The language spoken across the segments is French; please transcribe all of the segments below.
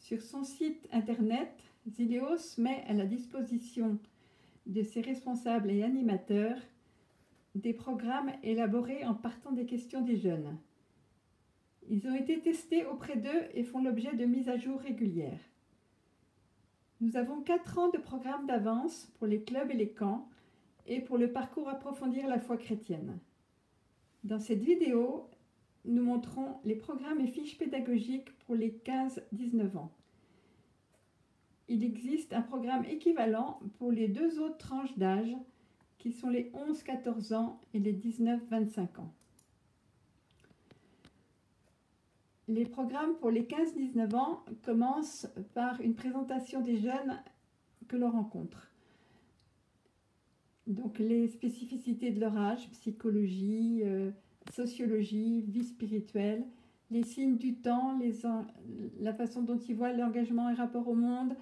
Sur son site internet, Zileos met à la disposition de ses responsables et animateurs des programmes élaborés en partant des questions des jeunes. Ils ont été testés auprès d'eux et font l'objet de mises à jour régulières. Nous avons 4 ans de programme d'avance pour les clubs et les camps et pour le parcours Approfondir la foi chrétienne. Dans cette vidéo, nous montrons les programmes et fiches pédagogiques pour les 15-19 ans. Il existe un programme équivalent pour les 2 autres tranches d'âge qui sont les 11-14 ans et les 19-25 ans. Les programmes pour les 15-19 ans commencent par une présentation des jeunes que l'on rencontre. Donc les spécificités de leur âge, psychologie, sociologie, vie spirituelle, les signes du temps, la façon dont ils voient l'engagement et rapport au monde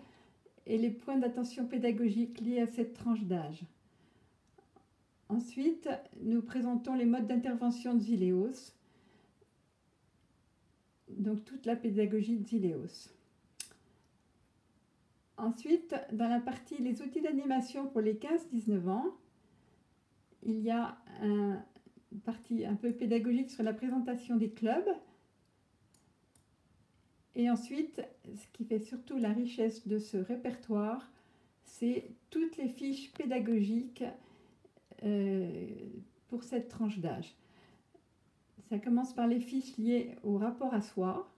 et les points d'attention pédagogique liés à cette tranche d'âge. Ensuite, nous présentons les modes d'intervention de Zileos, donc toute la pédagogie de Zileos. Ensuite, dans la partie les outils d'animation pour les 15-19 ans, il y a une partie un peu pédagogique sur la présentation des clubs. Et ensuite, ce qui fait surtout la richesse de ce répertoire, c'est toutes les fiches pédagogiques pour cette tranche d'âge. Ça commence par les fiches liées au rapport à soi,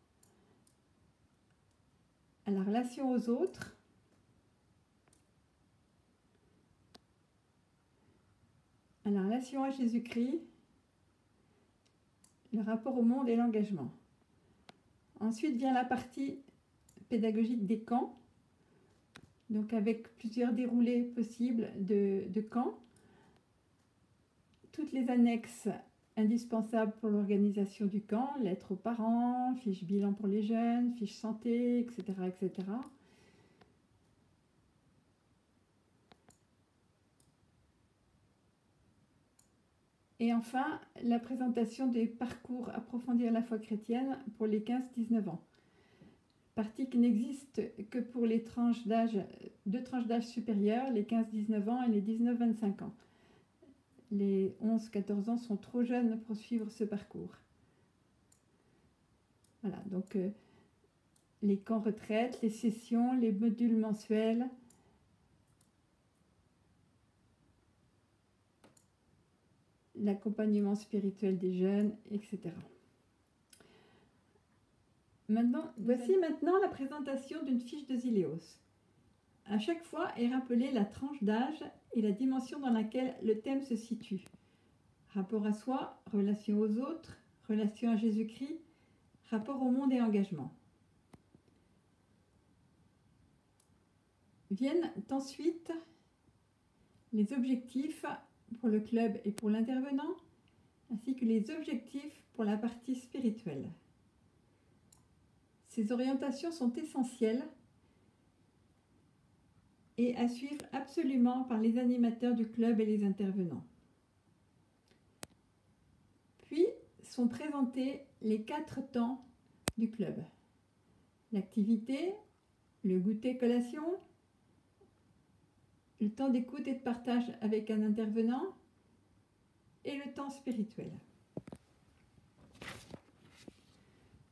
à la relation aux autres, à la relation à Jésus-Christ, le rapport au monde et l'engagement. Ensuite vient la partie pédagogique des camps, donc avec plusieurs déroulés possibles de camps, toutes les annexes indispensables pour l'organisation du camp, lettres aux parents, fiche bilan pour les jeunes, fiche santé, etc., etc. Et enfin, la présentation des parcours Approfondir la foi chrétienne pour les 15-19 ans. Partie qui n'existe que pour les tranches d'âge, 2 tranches d'âge supérieures, les 15-19 ans et les 19-25 ans. Les 11-14 ans sont trop jeunes pour suivre ce parcours. Voilà, donc les camps retraites, les sessions, les modules mensuels, l'accompagnement spirituel des jeunes, etc. Voici maintenant la présentation d'une fiche de Zileos. À chaque fois est rappelée la tranche d'âge et la dimension dans laquelle le thème se situe. Rapport à soi, relation aux autres, relation à Jésus-Christ, rapport au monde et engagement. Viennent ensuite les objectifs pour le club et pour l'intervenant, ainsi que les objectifs pour la partie spirituelle. Ces orientations sont essentielles et à suivre absolument par les animateurs du club et les intervenants. Puis sont présentés les 4 temps du club. L'activité, le goûter-collation, le temps d'écoute et de partage avec un intervenant et le temps spirituel.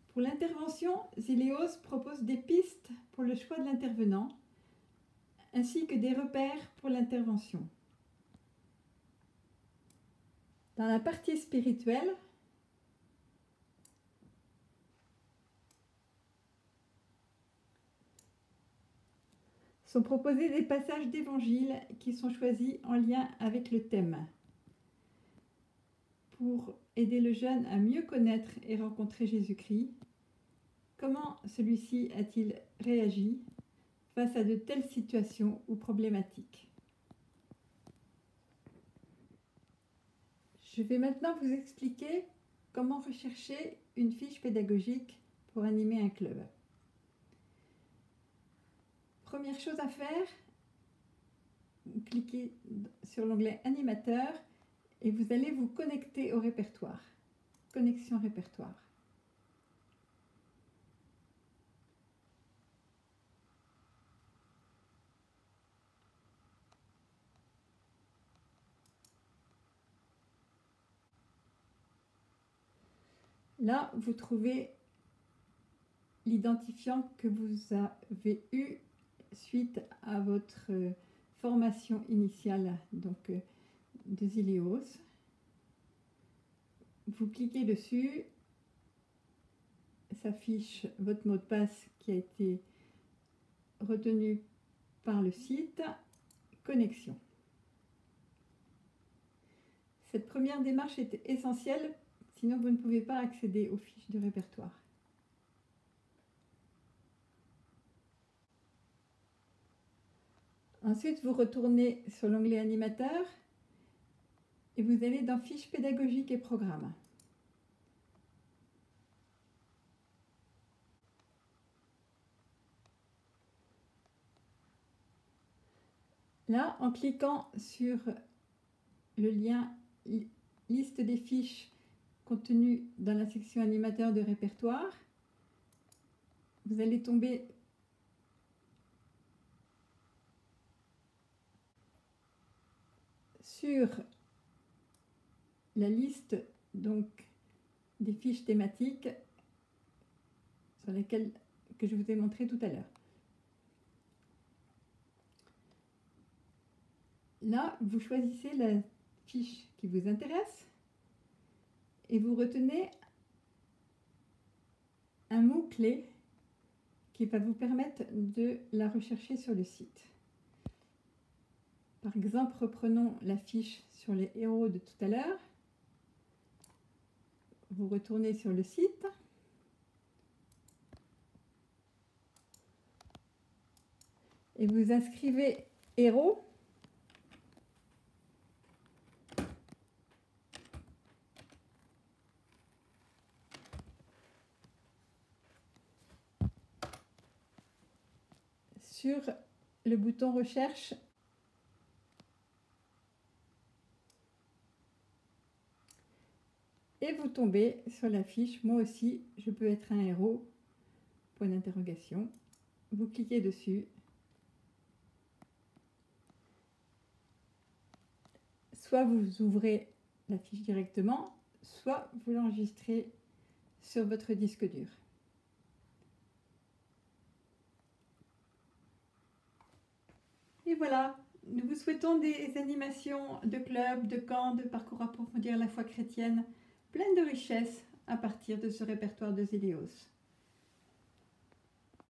Pour l'intervention, Zileos propose des pistes pour le choix de l'intervenant ainsi que des repères pour l'intervention. Dans la partie spirituelle, sont proposés des passages d'évangile qui sont choisis en lien avec le thème pour aider le jeune à mieux connaître et rencontrer Jésus-Christ. Comment celui-ci a-t-il réagi face à de telles situations ou problématiques? Je vais maintenant vous expliquer comment rechercher une fiche pédagogique pour animer un club. Première chose à faire, cliquez sur l'onglet Animateur et vous allez vous connecter au répertoire. Connexion répertoire. Là, vous trouvez l'identifiant que vous avez eu suite à votre formation initiale donc, de Zilios. Vous cliquez dessus, s'affiche votre mot de passe qui a été retenu par le site, connexion. Cette première démarche est essentielle, sinon vous ne pouvez pas accéder aux fiches du répertoire. Ensuite, vous retournez sur l'onglet animateur et vous allez dans fiches pédagogiques et programmes. Là, en cliquant sur le lien liste des fiches contenues dans la section animateur de répertoire, vous allez tomber sur la liste donc des fiches thématiques sur lesquelles que je vous ai montré tout à l'heure. Là, vous choisissez la fiche qui vous intéresse et vous retenez un mot-clé qui va vous permettre de la rechercher sur le site. Par exemple, reprenons la fiche sur les héros de tout à l'heure. Vous retournez sur le site. Et vous inscrivez héros. Sur le bouton recherche et vous tombez sur la fiche moi aussi je peux être un héros, point d'interrogation. Vous cliquez dessus, soit vous ouvrez la fiche directement, soit vous l'enregistrez sur votre disque dur. Et voilà, nous vous souhaitons des animations de clubs, de camps, de parcours approfondir la foi chrétienne, pleines de richesses à partir de ce répertoire de Zilios.